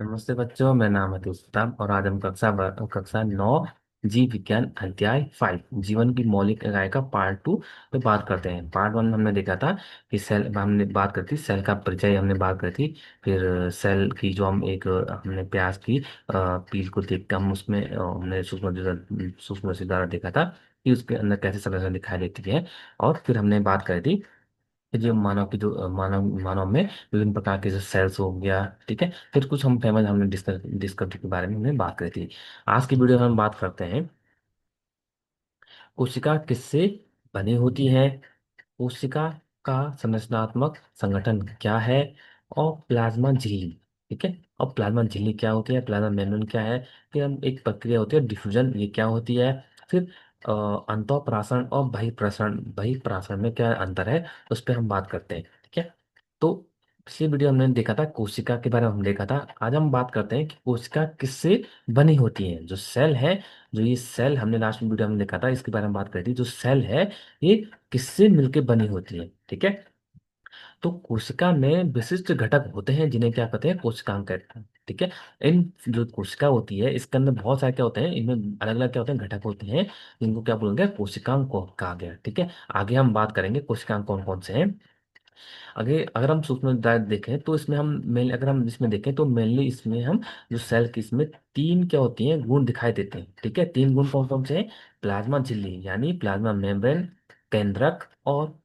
नमस्ते बच्चों, मेरा नाम है तुषार और आज हम कक्षा 9 जीव विज्ञान अध्याय 5 जीवन की मौलिक इकाई का पार्ट 2 पे बात करते हैं। पार्ट 1 में हमने देखा था कि सेल हमने बात करी थी, सेल का परिचय हमने बात करी थी। फिर सेल की जो हम एक हमने प्याज की पील को देख के हम उसमें हमने सूक्ष्मदर्शी द्वारा देखा था कि उसके अंदर कैसे संरचना दिखाई देती है। और फिर हमने बात करी थी कि जो मानव की जो मानव में विभिन्न प्रकार के जो सेल्स हो गया। ठीक है, फिर कुछ हम फेमस हमने डिस्कवरी के बारे में हमने बात करी थी। आज की वीडियो में हम बात करते हैं कोशिका किससे बनी होती है, कोशिका का संरचनात्मक संगठन क्या है, और प्लाज्मा झिल्ली। ठीक है, और प्लाज्मा झिल्ली क्या होती है, प्लाज्मा मेम्ब्रेन क्या है। फिर हम एक प्रक्रिया होती है डिफ्यूजन, ये क्या होती है। फिर अंतःप्राशन और बहिःप्राशन में क्या अंतर है, उस पर हम बात करते हैं। ठीक है, तो पिछली वीडियो हमने देखा था कोशिका के बारे में, हम देखा था। आज हम बात करते हैं कि कोशिका किससे बनी होती है, जो सेल है। जो ये सेल हमने लास्ट वीडियो में देखा था, इसके बारे में बात करी थी। जो सेल है ये किससे मिलके बनी होती है। ठीक है, तो कोशिका में विशिष्ट घटक होते हैं जिन्हें क्या कहते हैं, कोशिकांग कहते हैं। ठीक है, इन जो कोशिका होती है इसके अंदर बहुत सारे क्या होते हैं, इनमें अलग अलग क्या होते हैं, घटक होते हैं जिनको क्या बोलेंगे, कोशिकांग को कहा गया। ठीक है, आगे हम बात करेंगे कोशिकांग कौन कौन से हैं। आगे अगर हम सूक्ष्म दर्द देखें तो इसमें हम मेनली, अगर हम इसमें देखें तो मेनली इसमें हम जो सेल की इसमें तीन क्या होती हैं, गुण दिखाई देते हैं। ठीक है, तीन गुण कौन कौन से हैं, प्लाज्मा झिल्ली यानी प्लाज्मा मेम्ब्रेन, केंद्रक और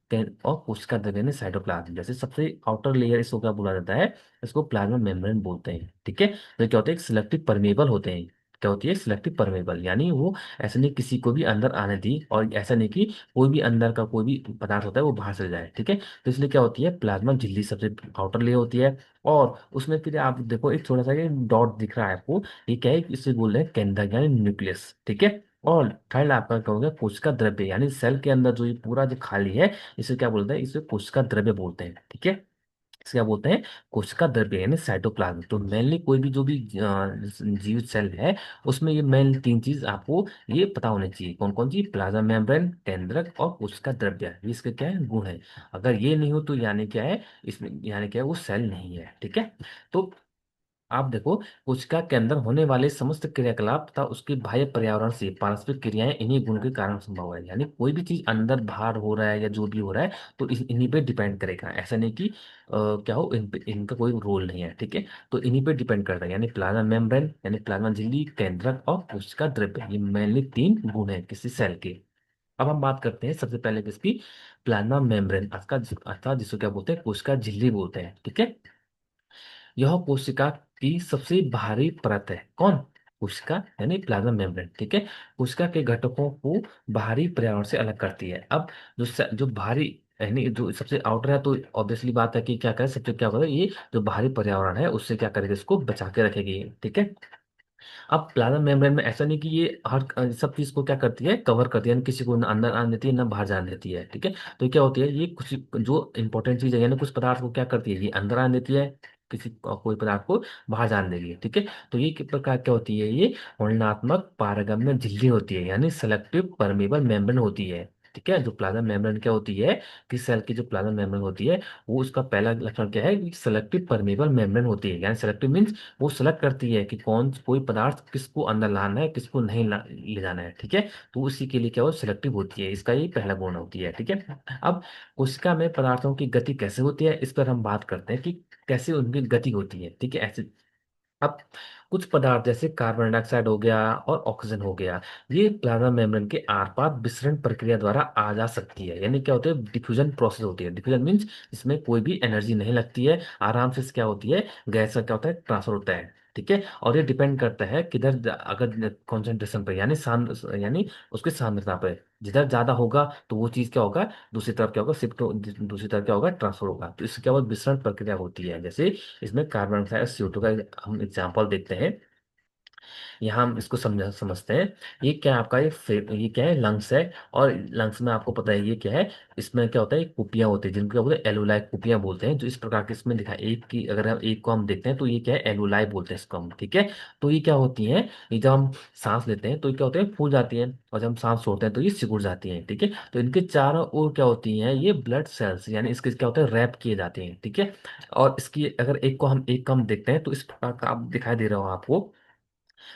कोशिका द्रव्य यानी साइटोप्लाज्म। जैसे सबसे आउटर लेयर इसको क्या बोला जाता है, इसको प्लाज्मा मेम्ब्रेन बोलते हैं। ठीक है, तो क्या होते हैं, सिलेक्टिव परमेबल होते हैं। क्या होती है, सिलेक्टिव परमेबल, यानी वो ऐसे नहीं किसी को भी अंदर आने दी, और ऐसा नहीं कि कोई भी अंदर का कोई भी पदार्थ होता है वो बाहर से जाए। ठीक है, तो इसलिए क्या होती है, प्लाज्मा झिल्ली सबसे आउटर लेयर होती है। और उसमें फिर आप देखो एक छोटा सा ये डॉट दिख रहा है आपको, ये क्या है, इसे बोल रहे हैं केंद्रक यानी न्यूक्लियस। ठीक है, और थर्ड आपका क्या होगा, कोशिका द्रव्य, यानी सेल के अंदर जो ये पूरा जो खाली है, इसे क्या बोलते हैं, इसे कोशिका द्रव्य बोलते हैं। ठीक है, इसे क्या बोलते हैं, कोशिका द्रव्य यानी साइटोप्लाज्म। तो मेनली कोई भी जो भी जीवित सेल है उसमें ये मेन तीन चीज आपको ये पता होनी चाहिए। कौन कौन सी, प्लाज्मा मेम्ब्रेन, केंद्रक और कोशिका द्रव्य, ये इसके क्या है, गुण है। अगर ये नहीं हो तो यानी क्या है, इसमें यानी क्या है, वो सेल नहीं है। ठीक है, तो आप देखो, कोशिका के अंदर होने वाले समस्त क्रियाकलाप तथा उसके बाह्य पर्यावरण से पारस्परिक क्रियाएं इन्हीं गुण के कारण संभव है। यानी कोई भी चीज अंदर बाहर हो रहा है या जो भी हो रहा है तो इन्हीं पे डिपेंड करेगा। ऐसा नहीं कि क्या हो, इनका कोई रोल नहीं है। ठीक है, तो इन्हीं पे डिपेंड करता है, यानी प्लाज्मा मेम्ब्रेन यानी प्लाज्मा झिल्ली, केंद्रक और कोशिका द्रव्य, ये मेनली तीन गुण है किसी सेल के। अब हम बात करते हैं सबसे पहले किसकी, प्लाज्मा मेम्ब्रेन अर्थात जिसको क्या बोलते हैं, कोशिका झिल्ली बोलते हैं। ठीक है, यह कोशिका की सबसे बाहरी परत है। कौन, कोशिका यानी प्लाज्मा मेम्ब्रेन। ठीक है, कोशिका के घटकों को बाहरी पर्यावरण से अलग करती है। अब जो बाहरी यानी जो सबसे आउटर है, तो ऑब्वियसली बात है कि क्या करे, सबसे क्या होगा, ये जो बाहरी पर्यावरण है उससे क्या करेगी, इसको बचा के रखेगी। ठीक है, अब प्लाज्मा मेम्ब्रेन में ऐसा नहीं कि ये हर सब चीज को क्या करती है, कवर करती है, यानी किसी को ना अंदर आने देती है ना बाहर जाने देती है। ठीक है, तो क्या होती है, ये कुछ जो इंपॉर्टेंट चीज है, यानी कुछ पदार्थ को क्या करती है, ये अंदर आने देती है, कोई पदार्थ को बाहर जाने देगी। ठीक है, तो ये किस प्रकार क्या होती है, ये वर्णनात्मक पारगम्य झिल्ली होती है, यानी सेलेक्टिव परमेबल मेम्ब्रेन होती है। ठीक है, जो प्लाज्मा मेम्ब्रेन क्या होती है, किस सेल की जो प्लाज्मा मेम्ब्रेन होती है, वो उसका पहला लक्षण क्या है, सेलेक्टिव परमेबल मेम्ब्रेन होती है। यानी सेलेक्टिव मीन्स वो सेलेक्ट करती है कि कौन कोई पदार्थ किसको अंदर लाना है, किसको नहीं ले जाना है। ठीक है, तो उसी के लिए क्या वो सिलेक्टिव होती है, इसका ये पहला गुण होती है। ठीक है, अब कोशिका में पदार्थों की गति कैसे होती है, इस पर हम बात करते हैं कि कैसे उनकी गति होती है। ठीक है, ऐसे अब कुछ पदार्थ जैसे कार्बन डाइऑक्साइड हो गया और ऑक्सीजन हो गया, ये प्लाज्मा मेम्ब्रेन के आर पार विसरण प्रक्रिया द्वारा आ जा सकती है। यानी क्या होता है, डिफ्यूजन प्रोसेस होती है। डिफ्यूजन मीन्स इसमें कोई भी एनर्जी नहीं लगती है, आराम से क्या होती है, गैस का क्या होता है, ट्रांसफर होता है। ठीक है, और ये डिपेंड करता है किधर अगर कॉन्सेंट्रेशन पर, यानी यानी उसकी सांद्रता पर, जिधर ज्यादा होगा तो वो चीज क्या होगा, दूसरी तरफ क्या होगा, शिफ्ट दूसरी तरफ क्या होगा, ट्रांसफर होगा। तो इससे क्या होगा, विसरण प्रक्रिया होती है। जैसे इसमें कार्बन डाइऑक्साइड CO2 का हम एग्जाम्पल देखते हैं। यहाँ हम इसको समझते हैं। ये क्या है आपका, ये क्या है, लंग्स है। और लंग्स में आपको पता है ये क्या है, इसमें क्या होता है, कुपियां होती है जिनको क्या बोलते हैं, एलुलाई कुपियां बोलते हैं, जो इस प्रकार के इसमें दिखा एक की, अगर हम एक को हम देखते हैं तो ये क्या है, एलुलाई बोलते हैं इसको हम, ठीक है। तो ये क्या होती है, ये जब हम सांस लेते हैं तो ये क्या होते हैं, फूल जाती हैं, और जब हम सांस छोड़ते हैं तो ये सिकुड़ जाती हैं, ठीक है। तो इनके चारों ओर क्या होती हैं, ये ब्लड सेल्स, यानी इसके क्या होते हैं, रैप किए जाते हैं, ठीक है। और इसकी अगर एक को हम देखते हैं तो इस प्रकार का आप दिखाई दे रहा हो आपको।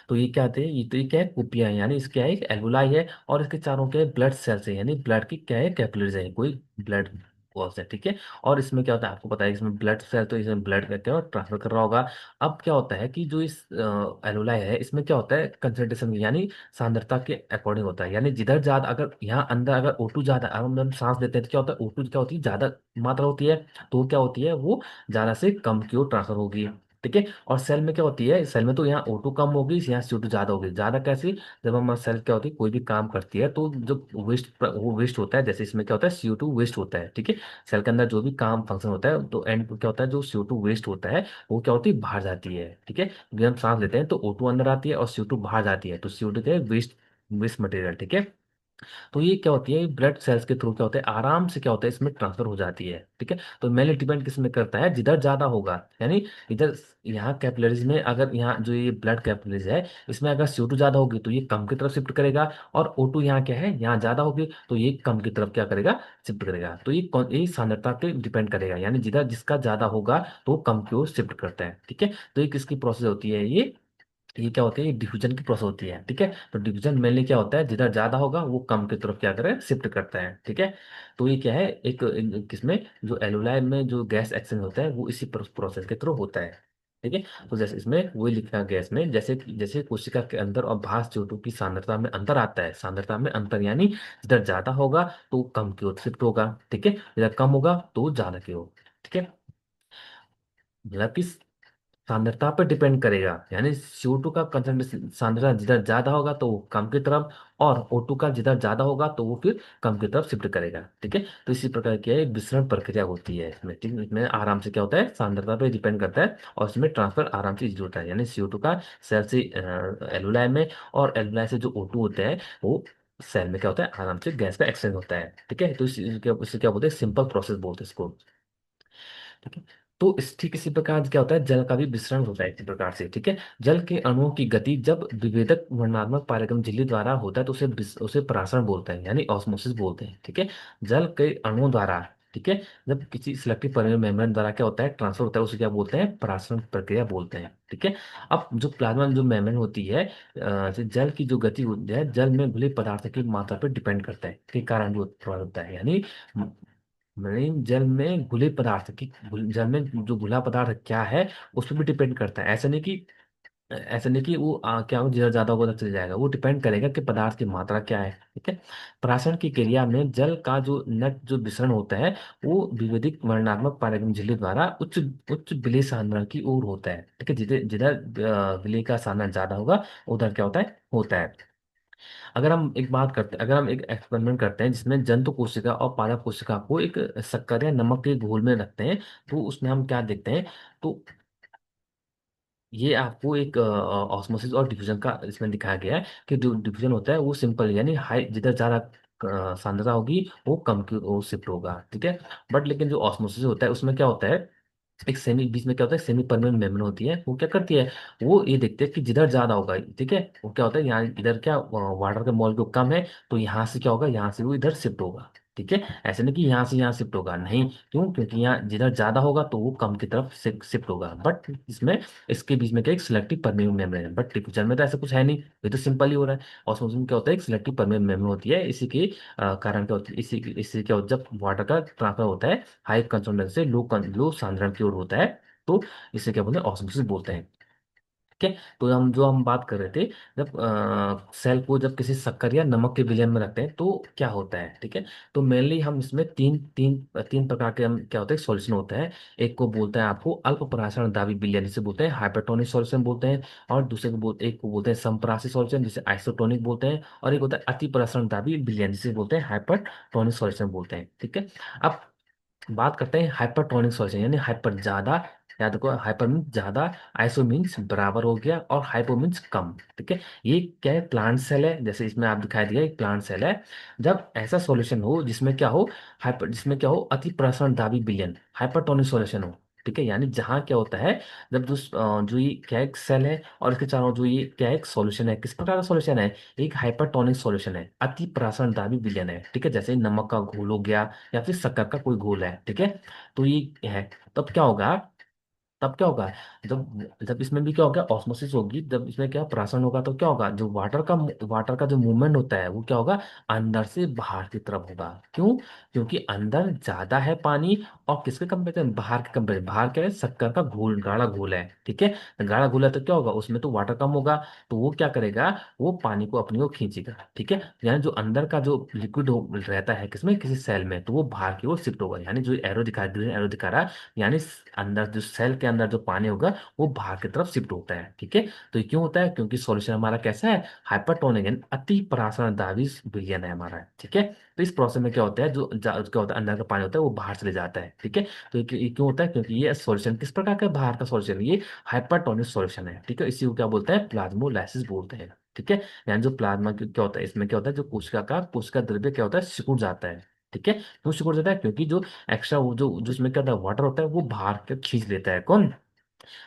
तो ये क्या आते हैं, ये तो ये क्या है, कुपियां है, यानी इसके है एक एल्वुलाई है, और इसके चारों क्या है, ब्लड सेल्स है, यानी ब्लड की क्या है, कैपिलरीज है, कोई ब्लड वॉल्स है, ठीक है। और इसमें क्या होता है आपको पता है, इसमें ब्लड सेल, तो इसमें ब्लड का क्या ट्रांसफर कर रहा होगा। अब क्या होता है कि जो इस एल्वुलाई है, इसमें क्या होता है, कंसंट्रेशन यानी सांद्रता के अकॉर्डिंग होता है, यानी जिधर ज्यादा, अगर यहाँ अंदर अगर O2 ज्यादा, अब हम सांस लेते हैं तो क्या होता है, O2 क्या होती है, ज्यादा मात्रा होती है, तो क्या होती है, वो ज्यादा से कम की ओर ट्रांसफर होगी, ठीक है। और सेल में क्या होती है, सेल में तो यहाँ O2 कम होगी, यहाँ CO2 ज्यादा होगी। ज्यादा कैसे, जब हम सेल क्या होती है, कोई भी काम करती है तो जो वेस्ट, वो वेस्ट होता है, जैसे इसमें क्या होता है, CO2 वेस्ट होता है, ठीक है। सेल के अंदर जो भी काम फंक्शन होता है तो एंड क्या होता है, जो CO2 वेस्ट होता है वो क्या होती है, बाहर जाती है, ठीक है। जब हम सांस लेते हैं तो O2 अंदर आती है और CO2 बाहर जाती है, तो CO2 क्या है, वेस्ट, वेस्ट मटेरियल, ठीक है। तो ये क्या होती है, ब्लड सेल्स के थ्रू क्या होता है, आराम से क्या होता है, इसमें ट्रांसफर हो जाती है, ठीक है। तो मेनली डिपेंड किस में करता है, जिधर ज्यादा होगा, यानी इधर यहाँ कैपिलरीज में, अगर यहाँ जो ये ब्लड कैपिलरीज है, इसमें अगर CO2 ज्यादा होगी तो ये कम की तरफ शिफ्ट करेगा, और O2 यहाँ क्या है, यहाँ ज्यादा होगी तो ये कम की तरफ क्या करेगा, शिफ्ट करेगा। तो ये सांद्रता पे डिपेंड करेगा, यानी जिधर जिसका ज्यादा होगा तो वो कम की ओर शिफ्ट करता है, ठीक है। तो ये किसकी प्रोसेस होती है, ये क्या होती है, ये डिफ्यूजन की प्रोसेस होती है, ठीक है। तो डिफ्यूजन मेनली क्या होता है, जिधर ज्यादा होगा वो कम की तरफ क्या करे, शिफ्ट करता है, ठीक है। तो ये क्या है, किसमें, जो एलुलाई में जो गैस एक्सचेंज होता है वो इसी प्रोसेस के थ्रू होता है, ठीक है। तो जैसे इसमें वही लिखा है, गैस में जैसे जैसे कोशिका के अंदर और बाहर CO2 की सांद्रता में अंतर आता है, सांद्रता में अंतर यानी जिधर ज्यादा होगा तो वो कम की ओर शिफ्ट होगा, ठीक है, जिधर कम होगा तो वो ज्यादा की ओर, ठीक है। मतलब कि सांद्रता पर डिपेंड करेगा, यानी CO2 का कंसंट्रेशन, सांद्रता जिधर ज्यादा होगा तो वो कम की तरफ, और O2 का जिधर ज्यादा होगा तो वो फिर कम की तरफ शिफ्ट करेगा, ठीक है। तो इसी प्रकार की एक विसरण प्रक्रिया होती है इसमें, ठीक है। इसमें आराम से क्या होता है, सांद्रता पे डिपेंड करता है, और इसमें ट्रांसफर आराम से इजी होता है, यानी CO2 का सेल से एलुलाई में, और एलुलाई से जो O2 होता है वो सेल में क्या होता है, आराम से गैस का एक्सचेंज होता है, ठीक है। तो इसे क्या बोलते हैं, सिंपल प्रोसेस बोलते हैं इसको, ठीक है। तो इस ठीक इसी प्रकार क्या होता है, जल का भी विसरण होता है इसी प्रकार से, ठीक है। जल के अणुओं की गति जब विभेदक वर्णनात्मक पारगम्य झिल्ली द्वारा होता है तो उसे परासरण बोलते हैं, यानी ऑस्मोसिस बोलते हैं, ठीक है। जल के अणुओं द्वारा, ठीक है, जब किसी सिलेक्टिव परमेबल मेम्ब्रेन द्वारा क्या होता है, ट्रांसफर होता है, उसे क्या बोलते हैं, परासरण प्रक्रिया बोलते हैं, ठीक है। अब जो प्लाज्मा जो मेम्ब्रेन होती है, जल की जो गति होती है, जल में घुले पदार्थ की मात्रा पर डिपेंड करता है, के कारण जो प्रभावित होता है, यानी मरीन जल में घुले पदार्थ की, जल में जो घुला पदार्थ क्या है उस पर भी डिपेंड करता है। ऐसा नहीं कि वो क्या हो, जितना ज्यादा होगा उधर चले जाएगा, वो डिपेंड करेगा कि पदार्थ की मात्रा क्या है, ठीक है। प्राशन की क्रिया में जल का जो नेट जो विसरण होता है वो विवेदिक वर्णनात्मक पारगम्य झिल्ली द्वारा उच्च उच्च विलेय सांद्रण की ओर होता है, ठीक है। जिधर जिधर विलेय का सांद्रण ज्यादा होगा उधर क्या होता है। अगर हम एक एक्सपेरिमेंट करते हैं जिसमें जंतु कोशिका और पादप कोशिका को एक शक्कर या नमक के घोल में रखते हैं, तो उसमें हम क्या देखते हैं, तो ये आपको एक ऑस्मोसिस और डिफ्यूजन का इसमें दिखाया गया है कि जो डिफ्यूजन होता है वो सिंपल, यानी हाई, जिधर ज्यादा सांद्रता होगी वो कम की ओर शिफ्ट होगा, ठीक है। बट लेकिन जो ऑस्मोसिस होता है उसमें क्या होता है, एक सेमी बीच में क्या होता है, सेमी परमेबल मेम्ब्रेन होती है, वो क्या करती है, वो ये देखते हैं कि जिधर ज्यादा होगा, ठीक है, वो क्या होता है, यहाँ इधर क्या वाटर का मॉलिक्यूल कम है तो यहाँ से क्या होगा, यहाँ से वो इधर शिफ्ट होगा, ठीक है। ऐसे नहीं कि यहाँ से यहाँ शिफ्ट होगा, नहीं, क्यों, क्योंकि यहाँ जिधर ज्यादा होगा तो वो कम की तरफ शिफ्ट होगा। बट इसमें इसके बीच में क्या एक सिलेक्टिव परमेबल मेम्ब्रेन है, बट डिफ्यूजन में तो ऐसा कुछ है नहीं, ये तो सिंपल ही हो रहा है। ऑस्मोसिस में क्या होता है, एक सिलेक्टिव परमेबल मेम्ब्रेन होती है, इसी के कारण क्या होता है, इसी क्या होता है, जब वाटर का ट्रांसफर होता है हाई कंसंट्रेशन से लो सांद्रण की ओर होता है, तो इसे क्या बोलते हैं, ऑस्मोसिस बोलते हैं, ठीक है। तो हम बात कर रहे थे, जब सेल को जब किसी शक्कर या नमक के विलयन में रखते हैं तो क्या होता है, ठीक है। तो मेनली हम इसमें तीन तीन तीन प्रकार के हम क्या होता है, सॉल्यूशन होता है। एक को बोलते हैं आपको अल्प पराशरण दाबी विलयन, जिसे बोलते हैं हाइपरटोनिक सॉल्यूशन बोलते हैं, और दूसरे को एक को बोलते हैं समप्राशी सॉल्यूशन जिसे आइसोटोनिक बोलते हैं, और एक होता है अति पराशरण दाबी विलयन जिसे बोलते हैं हाइपरटोनिक सॉल्यूशन बोलते हैं, ठीक है। अब बात करते हैं हाइपरटोनिक सॉल्यूशन, यानी हाइपर ज्यादा याद रखो, हाइपर मीन्स ज्यादा, आइसो मीन्स बराबर हो गया, और हाइपो मीन्स कम। ठीक है, ये क्या है, प्लांट सेल है, जैसे इसमें आप दिखाई दिया एक प्लांट सेल है। जब ऐसा सॉल्यूशन हो जिसमें क्या हो, हाइपर, जिसमें क्या हो, अति प्रसरण दाबी विलयन, हाइपरटोनिक सॉल्यूशन हो। ठीक है, यानी जहाँ क्या होता है, जब जो ये क्या एक सेल है और इसके चारों जो ये क्या एक सॉल्यूशन है, किस प्रकार का सॉल्यूशन है, एक हाइपरटोनिक सॉल्यूशन है, अति प्रसरण दाबी विलयन है। ठीक है, जैसे नमक का घोल हो गया या फिर शक्कर का कोई घोल है। ठीक है, तो ये है, तब क्या होगा, तब क्या होगा, जब जब इसमें भी क्या होगा, ऑस्मोसिस होगी, जब इसमें क्या प्राशन होगा तो क्या होगा, जो वाटर का जो मूवमेंट होता है वो क्या होगा, अंदर से बाहर की तरफ होगा। क्यों? क्योंकि अंदर ज्यादा है पानी, और किसके कंपेरिजन, बाहर के कंपेरिजन, बाहर क्या है, शक्कर का घोल, गाढ़ा घोल है। ठीक है, गाढ़ा घोल है तो क्या होगा, उसमें तो वाटर कम होगा, तो वो क्या करेगा, वो पानी को अपनी ओर खींचेगा। ठीक है, यानी जो अंदर का जो लिक्विड रहता है किसमें, किसी सेल में, तो वो बाहर की ओर शिफ्ट होगा। यानी जो एरो दिखा, ग्रीन एरो दिखा रहा है, यानी अंदर जो सेल के अंदर जो पानी होगा वो बाहर की तरफ शिफ्ट होता है। ठीक है, तो ये क्यों होता है, क्योंकि सॉल्यूशन हमारा कैसा है, हाइपरटोनिक यानी अति पराशरण दाबी विलयन है हमारा। ठीक है, तो इस प्रोसेस में क्या होता है, क्या होता है, अंदर का पानी होता है वो बाहर चले जाता है। ठीक है, तो ये क्यों होता है, क्योंकि ये सॉल्यूशन किस प्रकार का है? बाहर का सॉल्यूशन, ये हाइपरटोनिक सॉल्यूशन है। ठीक है, इसी को क्या बोलते हैं, प्लाज्मोलाइसिस बोलते हैं। ठीक है, यानी जो प्लाज्मा क्या होता है, इसमें क्या होता है, जो कोशिका द्रव्य क्या होता है, सिकुड़ जाता है। ठीक है, क्यों सिकुड़ जाता है, क्योंकि जो एक्स्ट्रा वो जो इसमें क्या होता है, वाटर होता है, वो बाहर के खींच लेता है। कौन?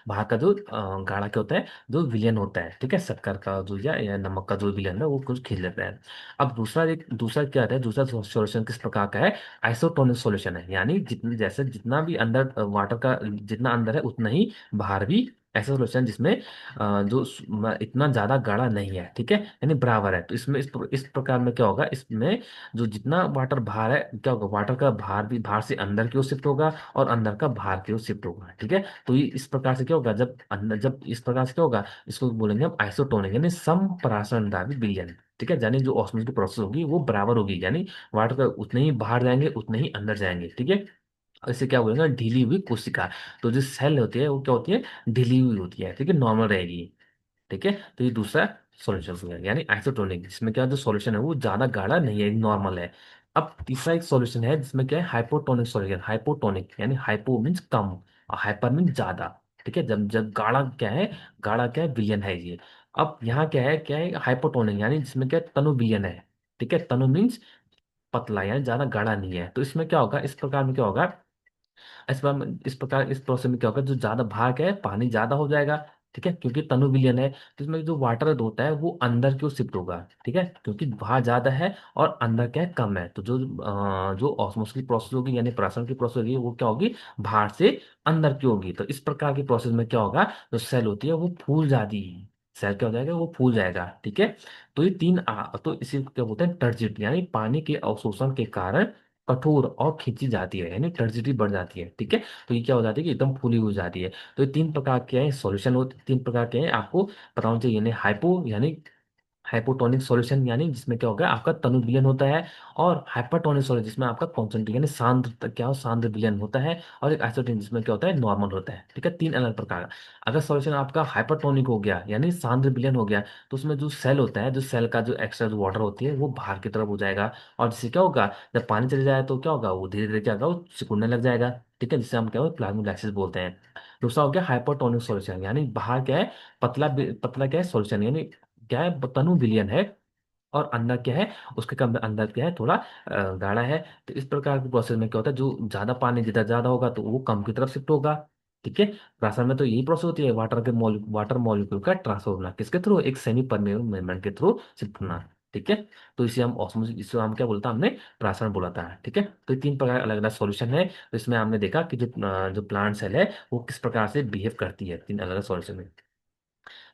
बाहर का जो गाढ़ा क्या होता है, जो विलियन होता है। ठीक है, शक्कर का जो या नमक का जो विलियन है वो कुछ खींच लेता है। अब दूसरा क्या है, दूसरा सॉल्यूशन किस प्रकार का है, आइसोटोनिक सॉल्यूशन है, यानी जितनी जैसे जितना भी अंदर वाटर का जितना अंदर है उतना ही बाहर भी, ऐसा सॉल्यूशन जिसमें इतना ज्यादा गाढ़ा नहीं है। ठीक है, यानी बराबर है। तो इसमें इस प्रकार में क्या होगा, इसमें जो जितना वाटर बाहर है, क्या होगा, वाटर का बाहर भी, बाहर से अंदर की ओर शिफ्ट होगा, और अंदर का बाहर की ओर शिफ्ट होगा। ठीक है, तो ये इस प्रकार से क्या होगा, जब इस प्रकार से क्या होगा, इसको बोलेंगे हम आइसोटोनिक, यानी समप्राशनदाबी विलयन। ठीक है, यानी जो ऑस्मोसिस की प्रोसेस होगी वो बराबर होगी, यानी वाटर का उतने ही बाहर जाएंगे उतने ही अंदर जाएंगे। ठीक है, और इसे क्या बोलेंगे, ढीली हुई कोशिका। तो जो सेल होती है वो क्या होती है, ढीली हुई होती है। ठीक है, नॉर्मल रहेगी। ठीक है, तो ये दूसरा सॉल्यूशन हो गया, यानी आइसोटोनिक, जिसमें क्या जो सॉल्यूशन है वो ज्यादा गाढ़ा नहीं है, नॉर्मल है। अब तीसरा एक सॉल्यूशन है जिसमें क्या है, हाइपोटोनिक सॉल्यूशन, हाइपोटोनिक यानी हाइपो मीन्स कम, और हाइपर मीन्स ज्यादा। ठीक है, जब जब गाढ़ा क्या है, गाढ़ा क्या है, विलियन है ये। अब यहाँ क्या है हाइपोटोनिक, यानी जिसमें क्या है, तनु विलियन है। ठीक है, तनु मीन्स पतला, यानी ज्यादा गाढ़ा नहीं है। तो इसमें क्या होगा, इस प्रकार में क्या होगा, इस प्रकार इस प्रोसेस में क्या होगा, जो ज्यादा भाग है पानी ज्यादा हो जाएगा। ठीक है, क्योंकि तनु विलियन है, तो इसमें जो वाटर होता है वो अंदर की ओर शिफ्ट होगा। ठीक है, क्योंकि बाहर ज्यादा है और अंदर क्या है, कम है, तो जो ऑस्मोसिस की प्रोसेस होगी, यानी प्राशन की प्रोसेस होगी, वो क्या होगी, बाहर से अंदर की होगी। तो इस प्रकार की प्रोसेस में क्या होगा, जो सेल होती है वो फूल जाती है, सेल क्या हो जाएगा, वो फूल जाएगा। ठीक है, तो ये तो इसी को क्या बोलते हैं, टर्जिट, यानी पानी के अवशोषण के कारण कठोर और खींची जाती है, यानी टर्जिटी बढ़ जाती है। ठीक है, तो ये क्या हो जाती है कि एकदम फूली हो जाती है। तो ये तीन प्रकार के हैं सॉल्यूशन, होते तीन प्रकार के हैं, आपको पता होना चाहिए। यानी यानी हाइपोटोनिक सॉल्यूशन, यानी जिसमें क्या होगा, आपका तनु विलयन होता है, और हाइपरटोनिक सॉल्यूशन जिसमें आपका कॉन्सेंट्रेट यानी सांद्र क्या हो, सांद्र विलयन होता है, और एक आइसोटोनिक जिसमें क्या होता है, नॉर्मल होता है। ठीक है, तीन अलग प्रकार का। अगर सॉल्यूशन आपका हाइपरटोनिक हो गया यानी सांद्र विलयन हो गया, तो उसमें जो सेल होता है, जो सेल का जो एक्स्ट्रा जो वाटर होती है वो बाहर की तरफ हो जाएगा, और जिससे क्या होगा, जब पानी चले जाए तो क्या होगा, वो धीरे धीरे क्या होगा, वो सिकुड़ने लग जाएगा। ठीक है, जिससे हम क्या हो, प्लाज्मोलाइसिस बोलते हैं। दूसरा हो गया हाइपरटोनिक सॉल्यूशन, यानी बाहर क्या है, पतला क्या है सॉल्यूशन, यानी क्या है, तनु विलियन है, और अंदर क्या है, उसके कम अंदर क्या है, थोड़ा गाढ़ा है। तो इस प्रकार के प्रोसेस में क्या होता है, जो ज्यादा पानी जितना ज्यादा होगा तो वो कम की तरफ शिफ्ट होगा। ठीक है, रासायन में तो यही प्रोसेस होती है, वाटर मॉलिक्यूल का ट्रांसफर होना, किसके थ्रू, एक सेमी परमेबल मेम्ब्रेन के थ्रू शिफ्ट होना। ठीक है, तो इसे हम ऑस्मोसिस, इसे हम क्या बोलता है, हमने रासायन बोला था। ठीक है, तो ये तीन प्रकार अलग अलग सॉल्यूशन है। तो इसमें हमने देखा कि जो प्लांट सेल है वो किस प्रकार से बिहेव करती है, तीन अलग अलग सॉल्यूशन में।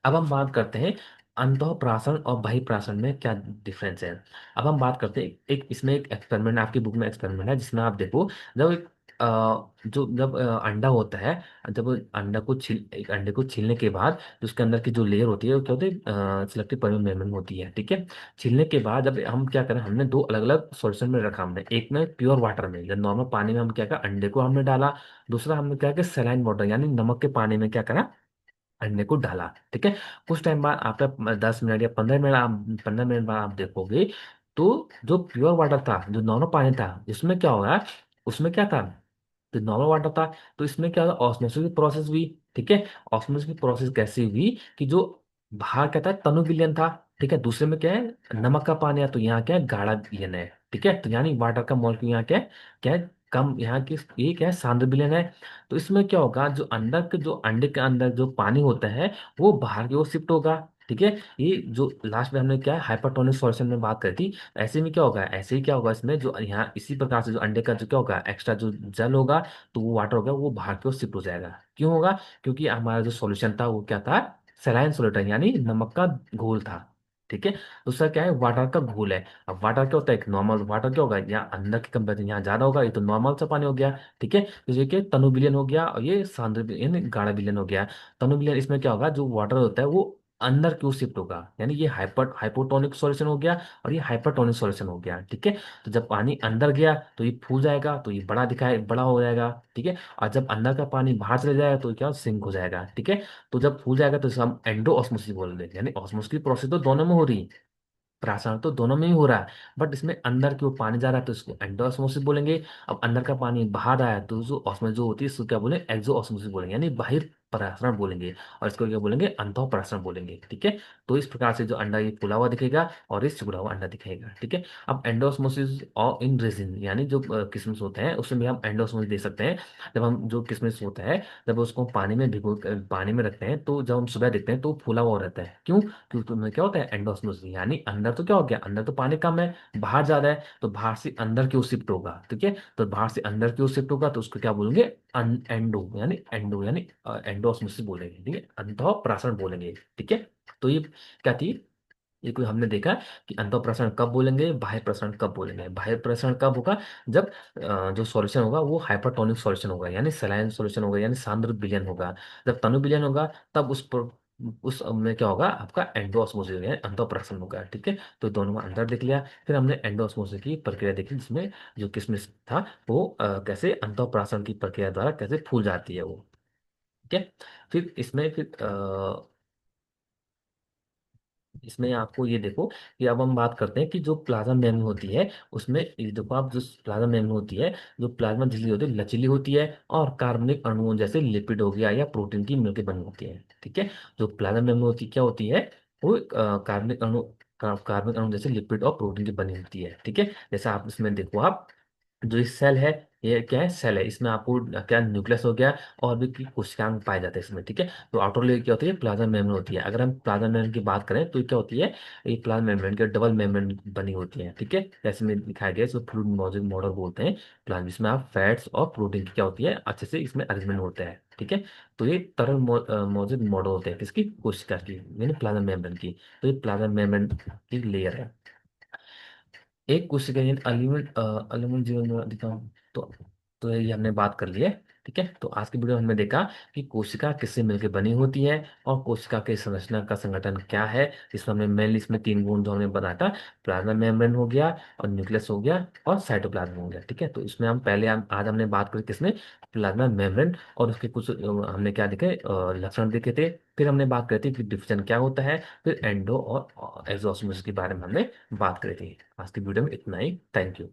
अब हम बात करते हैं अंतःप्राशन और बहिःप्राशन में क्या डिफरेंस है। अब हम बात करते हैं, एक इसमें एक एक्सपेरिमेंट, आपकी बुक में एक्सपेरिमेंट है जिसमें आप देखो, जब एक जब अंडा होता है, जब एक अंडे को छीलने के बाद जो उसके अंदर की जो लेयर होती है वो क्या होती है, सिलेक्टिव परमेबल मेम्ब्रेन होती है। ठीक है, छीलने के बाद जब हम क्या करें, हमने दो अलग अलग सॉल्यूशन में रखा, हमने एक में प्योर वाटर में, जब नॉर्मल पानी में हम क्या करा, अंडे को हमने डाला। दूसरा हमने क्या किया, सलाइन वाटर यानी नमक के पानी में क्या करा, अंडे को डाला। ठीक है, कुछ टाइम बाद, आपका 10 मिनट या 15 मिनट, आप 15 मिनट बाद आप देखोगे, तो जो प्योर वाटर था, जो नॉर्मल पानी था, इसमें क्या होगा, उसमें क्या था, तो नॉर्मल वाटर था। तो इसमें क्या होगा, ऑस्मोसिस की प्रोसेस हुई। ठीक है। ऑस्मोसिस की प्रोसेस कैसी हुई कि जो बाहर क्या था, तनु विलयन था। ठीक है। दूसरे में क्या है, नमक का पानी है, तो यहाँ क्या है, गाढ़ा विलयन है। ठीक है। तो यानी वाटर का मॉलिक्यूल यहाँ क्या है कम, यहाँ की ये क्या है, सांद्र विलयन है। तो इसमें क्या होगा, जो अंदर के जो अंडे के अंदर जो पानी होता है वो बाहर की ओर शिफ्ट होगा। ठीक है। ये जो लास्ट में हमने क्या है, हाइपरटोनिक सॉल्यूशन में बात करी थी। ऐसे में क्या होगा, ऐसे ही क्या होगा इसमें, जो यहाँ इसी प्रकार से जो अंडे का जो क्या होगा, एक्स्ट्रा जो जल होगा, तो वो वाटर होगा, वो बाहर की ओर शिफ्ट हो जाएगा। क्यों होगा, क्योंकि हमारा जो सॉल्यूशन था वो क्या था, सलाइन सॉल्यूट यानी नमक का घोल था। ठीक है। दूसरा क्या है, वाटर का घोल है। अब वाटर क्या होता है, एक नॉर्मल वाटर क्या होगा, यहाँ अंदर के कंपेरिजन यहाँ ज्यादा होगा, ये तो नॉर्मल सा पानी हो गया। ठीक है। तो ये क्या, तनु विलयन हो गया, और ये सांद्र यानी गाढ़ा विलयन हो गया। तनु विलयन इसमें क्या होगा, जो वाटर होता है वो अंदर क्यों शिफ्ट होगा, यानी ये हाइपोटोनिक सॉल्यूशन हो गया, और ये हाइपरटोनिक सॉल्यूशन हो गया। ठीक है। तो जब पानी अंदर गया तो ये फूल जाएगा, तो ये बड़ा हो जाएगा। ठीक है। और जब अंदर का पानी बाहर चले जाएगा तो ये क्या, सिंक हो जाएगा। ठीक है। तो जब फूल जाएगा तो इसे हम एंडो ऑस्मोसिस बोल देंगे, यानी ऑस्मोसिस की प्रोसेस तो दोनों में हो रही है, प्राशन तो दोनों में ही हो रहा है। बट इसमें अंदर की ओर पानी जा रहा है तो इसको एंडो ऑस्मोसिस बोलेंगे। अब अंदर का पानी बाहर आया तो जो ऑस्मोसिस जो होती है इसको क्या बोलेंगे, एक्सो ऑस्मोसिस बोलेंगे, यानी बाहिर परासरण बोलेंगे। और इसको क्या बोलेंगे, अंतः परासरण बोलेंगे। ठीक है। तो इस प्रकार से जो अंडा ये फूला हुआ दिखेगा और ये सिकुड़ा हुआ अंडा दिखेगा। ठीक है। अब एंडोस्मोसिस और इन रेजिन, यानी जो किस्मिस होते हैं उसमें भी हम एंडोस्मोसिस दे सकते हैं। जब हम जो किस्मिस होता है, जब उसको पानी में पानी में रखते हैं, तो जब हम सुबह देखते हैं तो वो फूला हुआ रहता है। क्यों, क्योंकि उनमें क्या होता है, एंडोस्मोसिस, यानी अंदर तो क्या हो गया, अंदर तो पानी कम है, बाहर ज्यादा है, तो बाहर से अंदर की ओर शिफ्ट होगा। ठीक है। तो बाहर से अंदर की ओर शिफ्ट होगा तो उसको क्या बोलेंगे, एंडो यानी एंडोस्मोसिस बोलेंगे। ठीक है। अंतः प्राशन बोलेंगे। ठीक है। तो ये क्या थी, ये कोई हमने देखा कि अंतः प्रसारण कब बोलेंगे, बाह्य प्रसारण कब बोलेंगे। बाह्य प्रसारण कब होगा, जब जो सॉल्यूशन होगा वो हाइपरटोनिक सॉल्यूशन होगा, यानी सलाइन सॉल्यूशन होगा, यानी सांद्र विलयन होगा। जब तनु विलयन होगा तब उस में क्या होगा, आपका एंडोऑस्मोसिस यानी अंतः प्रसारण होगा। ठीक है। तो दोनों में अंतर देख लिया। फिर हमने एंडोऑस्मोसिस की प्रक्रिया देखी, जिसमें जो किसमिस था वो कैसे अंतः प्रसारण की प्रक्रिया द्वारा कैसे फूल जाती है वो। ठीक है। फिर इसमें इसमें आपको ये देखो कि अब हम बात करते हैं कि जो प्लाज्मा मेम्ब्रेन होती है, उसमें ये देखो आप, जो प्लाज्मा मेम्ब्रेन होती है, जो प्लाज्मा झिल्ली होती है, लचीली होती है, और कार्बनिक अणुओं जैसे लिपिड हो गया या प्रोटीन की मिलकर बनी होती है। ठीक है। जो प्लाज्मा मेम्ब्रेन होती क्या होती है, वो कार्बनिक अणु जैसे लिपिड और प्रोटीन की बनी होती है। ठीक है। जैसा आप इसमें देखो आप, जो इस सेल है, ये क्या है, सेल है, इसमें आपको क्या न्यूक्लियस हो गया, और भी की कोशिकाएं पाए जाते हैं इसमें। ठीक है। तो आउटर लेयर क्या होती है, प्लाज्मा मेम्ब्रेन होती है। अगर हम प्लाज्मा मेम्ब्रेन की बात करें तो ये क्या होती है, ये प्लाज्मा मेम्ब्रेन की डबल मेम्ब्रेन बनी होती है। ठीक है। जैसे में दिखाया गया है, इसको फ्लूइड मौजूद मॉडल बोलते हैं प्लाज्मा, जिसमें आप फैट्स और प्रोटीन की क्या होती है, अच्छे से इसमें अरेंजमेंट होता है। ठीक है। तो ये तरल मौजूद मॉडल होते हैं किसकी, कोशिका की, यानी प्लाज्मा मेम्ब्रेन की। तो ये प्लाज्मा मेम्ब्रेन की लेयर है। एक कोशिका यानी एलिमेंट जीवन में दिखाऊं, तो ये हमने बात कर ली है। ठीक है। तो आज की वीडियो में हमने देखा कि कोशिका किससे मिलकर बनी होती है, और कोशिका के संरचना का संगठन क्या है। इसमें हमने मेनली इसमें तीन गुण जो हमने बताया था, प्लाज्मा मेम्ब्रेन हो गया, और न्यूक्लियस हो गया, और साइटोप्लाज्म हो गया। ठीक है। तो इसमें हम पहले आज हमने बात करी किसमें, प्लाज्मा मेम्ब्रेन, और उसके कुछ हमने क्या देखे, लक्षण देखे थे। फिर हमने बात करी थी कि डिफिजन क्या होता है, फिर एंडो और एक्सोस्मोसिस के बारे में हमने बात करी थी। आज की वीडियो में इतना ही। Thank you.